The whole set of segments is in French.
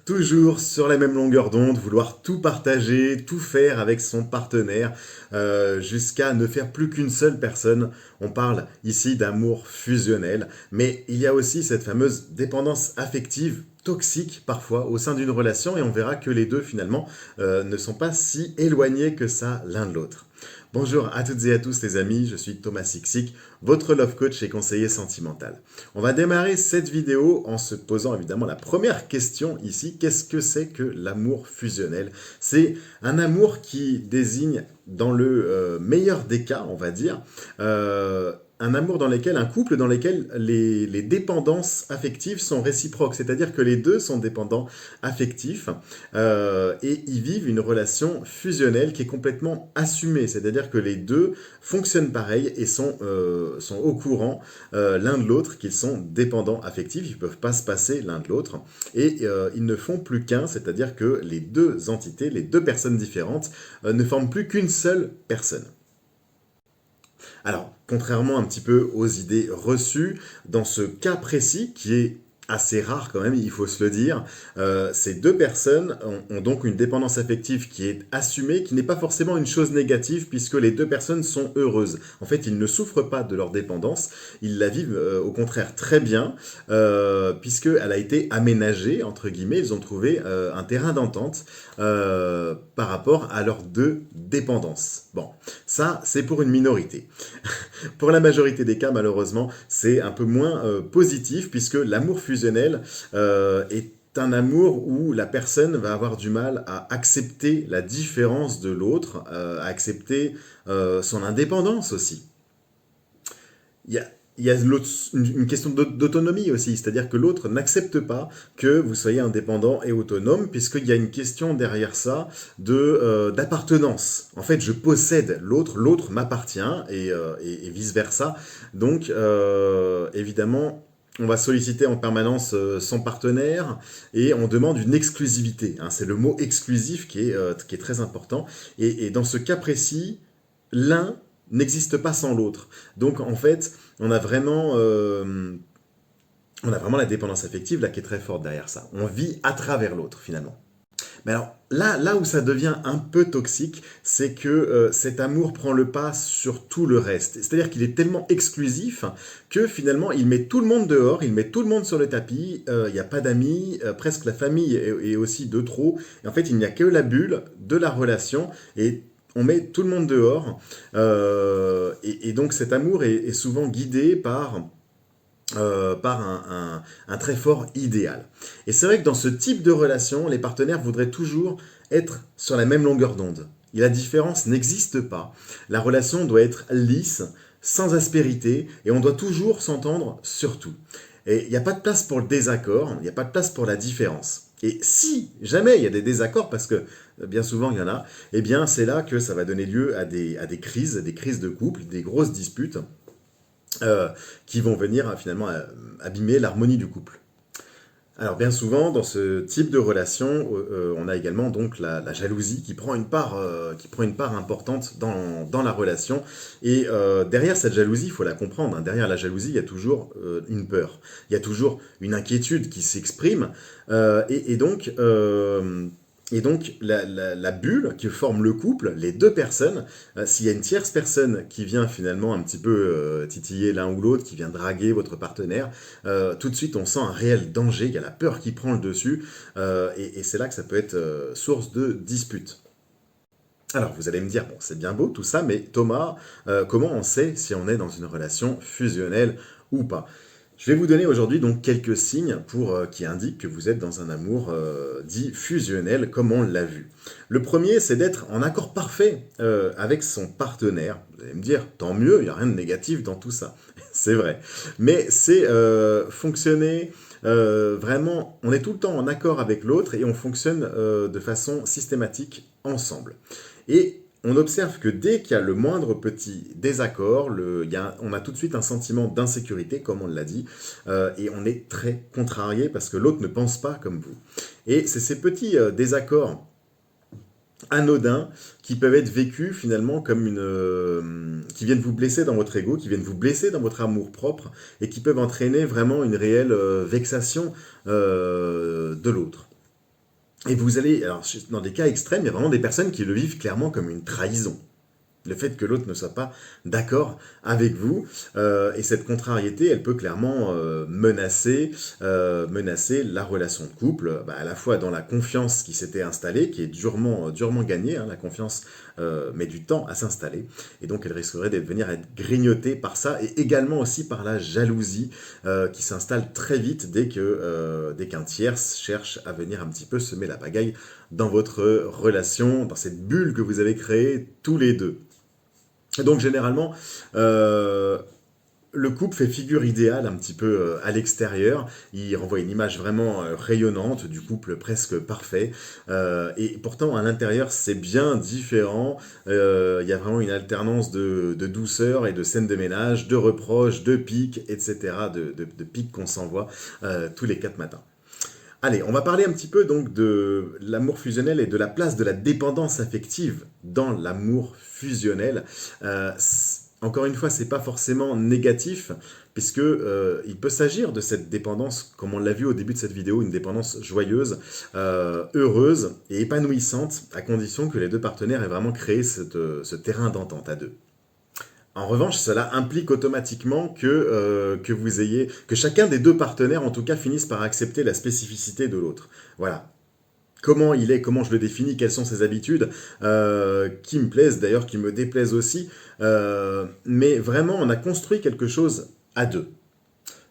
Toujours sur la même longueur d'onde, vouloir tout partager, tout faire avec son partenaire, jusqu'à ne faire plus qu'une seule personne. On parle ici d'amour fusionnel, mais il y a aussi cette fameuse dépendance affective toxique parfois au sein d'une relation et on verra que les deux finalement ne sont pas si éloignés que ça l'un de l'autre. Bonjour à toutes et à tous les amis, je suis Thomas Siksik, votre love coach et conseiller sentimental. On va démarrer cette vidéo en se posant évidemment la première question ici, qu'est-ce que c'est que l'amour fusionnel? C'est un amour qui désigne dans le meilleur des cas, on va dire, un amour dans lequel, un couple dans lequel les dépendances affectives sont réciproques, c'est-à-dire que les deux sont dépendants affectifs et ils vivent une relation fusionnelle qui est complètement assumée, c'est-à-dire que les deux fonctionnent pareil et sont au courant l'un de l'autre qu'ils sont dépendants affectifs, ils ne peuvent pas se passer l'un de l'autre et ils ne font plus qu'un, c'est-à-dire que les deux entités, les deux personnes différentes ne forment plus qu'une seule personne. Alors, contrairement un petit peu aux idées reçues, dans ce cas précis, qui est assez rare quand même, il faut se le dire, ces deux personnes ont donc une dépendance affective qui est assumée, qui n'est pas forcément une chose négative, puisque les deux personnes sont heureuses. En fait, ils ne souffrent pas de leur dépendance, ils la vivent au contraire très bien, puisqu'elle a été aménagée, entre guillemets, ils ont trouvé un terrain d'entente par rapport à leurs deux dépendances. Bon, ça, c'est pour une minorité. Pour la majorité des cas, malheureusement, c'est un peu moins positif puisque l'amour fusionnel est un amour où la personne va avoir du mal à accepter la différence de l'autre, à accepter son indépendance aussi. Il y a, il y a une question d'autonomie aussi, c'est-à-dire que l'autre n'accepte pas que vous soyez indépendant et autonome, puisqu'il y a une question derrière ça d'appartenance. En fait, je possède l'autre, l'autre m'appartient, et vice-versa. Donc, évidemment, on va solliciter en permanence son partenaire et on demande une exclusivité, hein. C'est le mot exclusif qui est très important. Et dans ce cas précis, l'un n'existe pas sans l'autre. Donc en fait, on a vraiment, on a vraiment la dépendance affective là qui est très forte derrière ça. On vit à travers l'autre finalement. Mais alors là où ça devient un peu toxique, c'est que cet amour prend le pas sur tout le reste. C'est-à-dire qu'il est tellement exclusif que finalement il met tout le monde dehors, il met tout le monde sur le tapis, il n'y a pas d'amis, presque la famille est aussi de trop. Et en fait, il n'y a que la bulle de la relation et on met tout le monde dehors. Et donc cet amour est souvent guidé par un très fort idéal. Et c'est vrai que dans ce type de relation, les partenaires voudraient toujours être sur la même longueur d'onde. Et la différence n'existe pas. La relation doit être lisse, sans aspérité, et on doit toujours s'entendre sur tout. Et il n'y a pas de place pour le désaccord, il n'y a pas de place pour la différence. Et si jamais il y a des désaccords, parce que bien souvent il y en a, eh bien c'est là que ça va donner lieu à des crises de couple, des grosses disputes, qui vont venir finalement abîmer l'harmonie du couple. Alors bien souvent, dans ce type de relation, on a également donc la jalousie qui prend une part importante dans la relation. Et derrière cette jalousie, il faut la comprendre, hein, derrière la jalousie, il y a toujours une peur, il y a toujours une inquiétude qui s'exprime. Et donc, la bulle qui forme le couple, les deux personnes, s'il y a une tierce personne qui vient finalement un petit peu titiller l'un ou l'autre, qui vient draguer votre partenaire, tout de suite on sent un réel danger, il y a la peur qui prend le dessus, et c'est là que ça peut être source de dispute. Alors vous allez me dire, bon c'est bien beau tout ça, mais Thomas, comment on sait si on est dans une relation fusionnelle ou pas? Je vais vous donner aujourd'hui donc quelques signes qui indiquent que vous êtes dans un amour dit fusionnel, comme on l'a vu. Le premier, c'est d'être en accord parfait avec son partenaire. Vous allez me dire, tant mieux, il n'y a rien de négatif dans tout ça. C'est vrai. Mais c'est fonctionner vraiment, on est tout le temps en accord avec l'autre et on fonctionne de façon systématique ensemble. Et on observe que dès qu'il y a le moindre petit désaccord, on a tout de suite un sentiment d'insécurité, comme on l'a dit, et on est très contrarié parce que l'autre ne pense pas comme vous. Et c'est ces petits désaccords anodins qui peuvent être vécus finalement comme qui viennent vous blesser dans votre ego, qui viennent vous blesser dans votre amour propre et qui peuvent entraîner vraiment une réelle vexation de l'autre. Et vous allez, alors dans des cas extrêmes, il y a vraiment des personnes qui le vivent clairement comme une trahison. Le fait que l'autre ne soit pas d'accord avec vous. Et cette contrariété, elle peut clairement menacer la relation de couple, bah, à la fois dans la confiance qui s'était installée, qui est durement gagnée, hein, la confiance met du temps à s'installer, et donc elle risquerait de venir être grignotée par ça, et également aussi par la jalousie qui s'installe très vite dès qu'un tiers cherche à venir un petit peu semer la pagaille dans votre relation, dans cette bulle que vous avez créée tous les deux. Donc généralement, le couple fait figure idéale un petit peu à l'extérieur. Il renvoie une image vraiment rayonnante du couple presque parfait. Et pourtant, à l'intérieur, c'est bien différent. Il y a vraiment une alternance de douceur et de scènes de ménage, de reproches, de piques, etc. De piques qu'on s'envoie tous les 4 matins. Allez, on va parler un petit peu donc de l'amour fusionnel et de la place de la dépendance affective dans l'amour fusionnel. Encore une fois, c'est pas forcément négatif, puisque il peut s'agir de cette dépendance, comme on l'a vu au début de cette vidéo, une dépendance joyeuse, heureuse et épanouissante, à condition que les deux partenaires aient vraiment créé ce terrain d'entente à deux. En revanche, cela implique automatiquement que chacun des deux partenaires, en tout cas, finisse par accepter la spécificité de l'autre. Voilà. Comment il est, comment je le définis, quelles sont ses habitudes, qui me plaisent d'ailleurs, qui me déplaisent aussi. Mais vraiment, on a construit quelque chose à deux.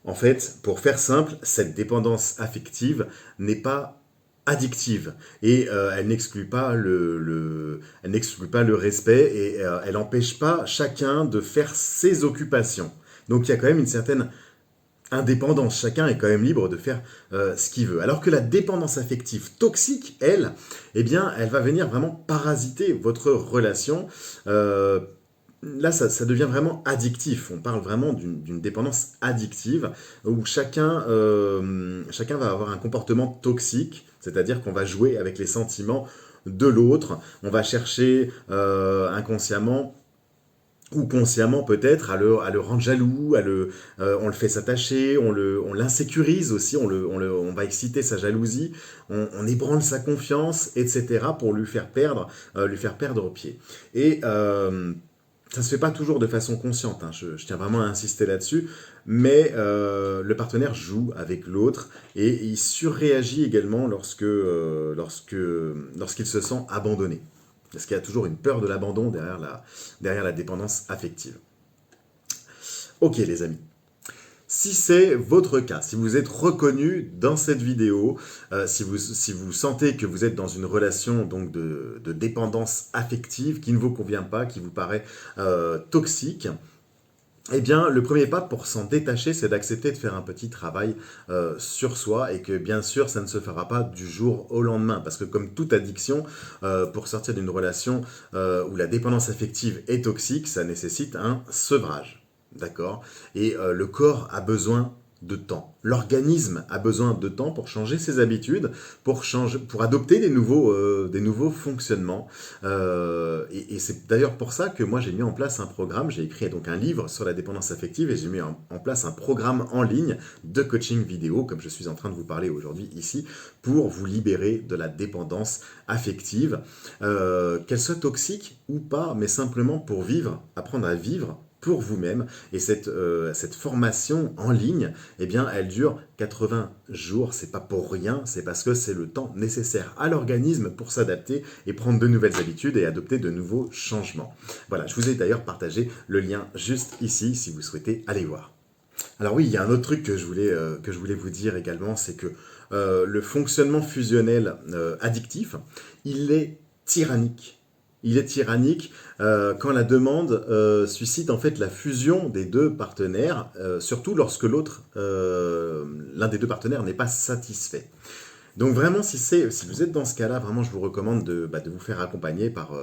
En fait, pour faire simple, cette dépendance affective n'est pas addictive et elle n'exclut pas elle n'exclut pas le respect et elle n'empêche pas chacun de faire ses occupations. Donc il y a quand même une certaine indépendance, chacun est quand même libre de faire ce qu'il veut. Alors que la dépendance affective toxique, elle, eh bien, elle va venir vraiment parasiter votre relation. Là, ça devient vraiment addictif. On parle vraiment d'une dépendance addictive où chacun va avoir un comportement toxique, c'est-à-dire qu'on va jouer avec les sentiments de l'autre. On va chercher inconsciemment ou consciemment peut-être à le rendre jaloux, on le fait s'attacher, on l'insécurise aussi, on va exciter sa jalousie, on ébranle sa confiance, etc. pour lui faire perdre pied. Et ça se fait pas toujours de façon consciente, hein, je tiens vraiment à insister là-dessus, mais le partenaire joue avec l'autre et il surréagit également lorsqu'il se sent abandonné. Parce qu'il y a toujours une peur de l'abandon derrière la dépendance affective. Ok les amis, si c'est votre cas, si vous êtes reconnu dans cette vidéo, si vous sentez que vous êtes dans une relation donc de dépendance affective qui ne vous convient pas, qui vous paraît toxique, eh bien, le premier pas pour s'en détacher, c'est d'accepter de faire un petit travail sur soi et que bien sûr, ça ne se fera pas du jour au lendemain. Parce que comme toute addiction, pour sortir d'une relation où la dépendance affective est toxique, ça nécessite un sevrage. D'accord? Et le corps a besoin de temps. L'organisme a besoin de temps pour changer ses habitudes, pour adopter des nouveaux fonctionnements. Et c'est d'ailleurs pour ça que moi j'ai mis en place un programme, j'ai écrit donc un livre sur la dépendance affective et j'ai mis en place un programme en ligne de coaching vidéo, comme je suis en train de vous parler aujourd'hui ici, pour vous libérer de la dépendance affective, qu'elle soit toxique ou pas, mais simplement pour vivre, apprendre à vivre pour vous-même. Et cette formation en ligne, eh bien, elle dure 80 jours. C'est pas pour rien, c'est parce que c'est le temps nécessaire à l'organisme pour s'adapter et prendre de nouvelles habitudes et adopter de nouveaux changements. Voilà, je vous ai d'ailleurs partagé le lien juste ici si vous souhaitez aller voir. Alors oui, il y a un autre truc que je voulais vous dire également, c'est que le fonctionnement fusionnel addictif, il est tyrannique. Il est tyrannique quand la demande suscite en fait la fusion des deux partenaires, surtout lorsque l'un des deux partenaires n'est pas satisfait. Donc vraiment, si vous êtes dans ce cas-là, vraiment, je vous recommande de vous faire accompagner par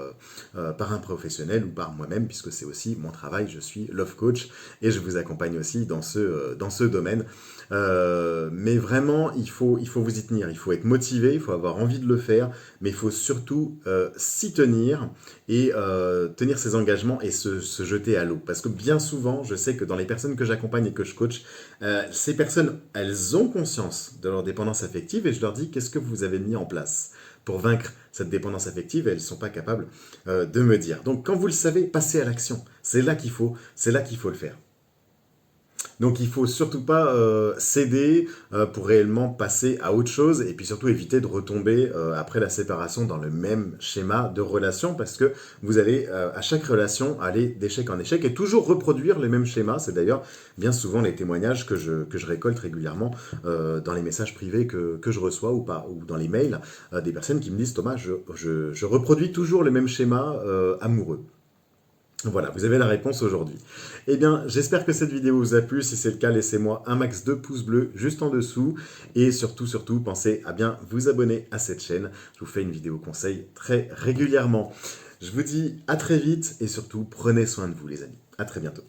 un professionnel ou par moi-même, puisque c'est aussi mon travail, je suis love coach et je vous accompagne aussi dans ce domaine. Mais vraiment, il faut vous y tenir, il faut être motivé, il faut avoir envie de le faire, mais il faut surtout s'y tenir et tenir ses engagements et se jeter à l'eau. Parce que bien souvent, je sais que dans les personnes que j'accompagne et que je coach, ces personnes, elles ont conscience de leur dépendance affective et je leur dis dit qu'est-ce que vous avez mis en place pour vaincre cette dépendance affective, et elles ne sont pas capables de me dire. Donc quand vous le savez, passez à l'action. C'est là qu'il faut le faire. Donc il faut surtout pas céder pour réellement passer à autre chose, et puis surtout éviter de retomber après la séparation dans le même schéma de relation, parce que vous allez à chaque relation aller d'échec en échec et toujours reproduire les mêmes schémas. C'est d'ailleurs bien souvent les témoignages que je récolte régulièrement dans les messages privés que je reçois ou dans les mails des personnes qui me disent: Thomas, je reproduis toujours les mêmes schémas amoureux. Voilà, vous avez la réponse aujourd'hui. Eh bien, j'espère que cette vidéo vous a plu. Si c'est le cas, laissez-moi un max de pouces bleus juste en dessous. Et surtout, pensez à bien vous abonner à cette chaîne. Je vous fais une vidéo conseil très régulièrement. Je vous dis à très vite et surtout, prenez soin de vous les amis. À très bientôt.